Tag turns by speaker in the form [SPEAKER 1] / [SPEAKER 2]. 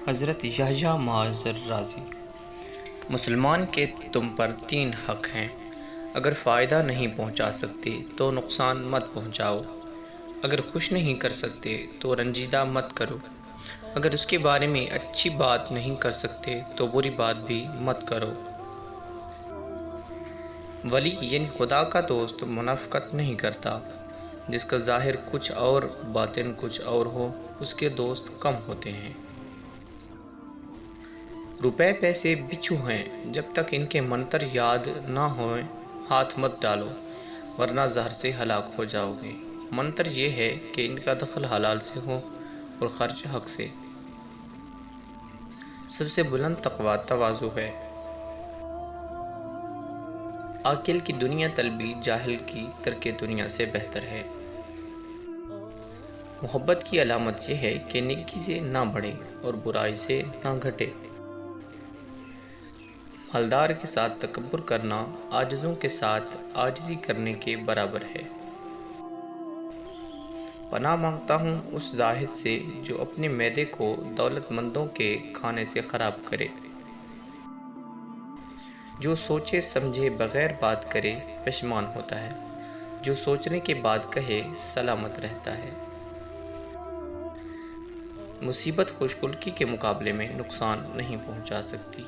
[SPEAKER 1] حضرت یحییٰ معذر رازی: مسلمان کے تم پر 3 حق ہیں۔ اگر فائدہ نہیں پہنچا سکتے تو نقصان مت پہنچاؤ، اگر خوش نہیں کر سکتے تو رنجیدہ مت کرو، اگر اس کے بارے میں اچھی بات نہیں کر سکتے تو بری بات بھی مت کرو۔ ولی یعنی خدا کا دوست منافقت نہیں کرتا۔ جس کا ظاہر کچھ اور باطن کچھ اور ہو، اس کے دوست کم ہوتے ہیں۔ روپے پیسے بچھو ہیں، جب تک ان کے منتر یاد نہ ہوئیں ہاتھ مت ڈالو، ورنہ زہر سے ہلاک ہو جاؤ گے۔ منتر یہ ہے کہ ان کا دخل حلال سے ہو اور خرچ حق سے۔ سب سے بلند تقویٰ تواضع ہے۔ عاقل کی دنیا طلبی جاہل کی ترک دنیا سے بہتر ہے۔ محبت کی علامت یہ ہے کہ نیکی سے نہ بڑھے اور برائی سے نہ گھٹے۔ مالدار کے ساتھ تکبر کرنا عاجزوں کے ساتھ عاجزی کرنے کے برابر ہے۔ پناہ مانگتا ہوں اس زاہد سے جو اپنے معدے کو دولت مندوں کے کھانے سے خراب کرے۔ جو سوچے سمجھے بغیر بات کرے پشیمان ہوتا ہے، جو سوچنے کے بعد کہے سلامت رہتا ہے۔ مصیبت خوش خلقی کے مقابلے میں نقصان نہیں پہنچا سکتی۔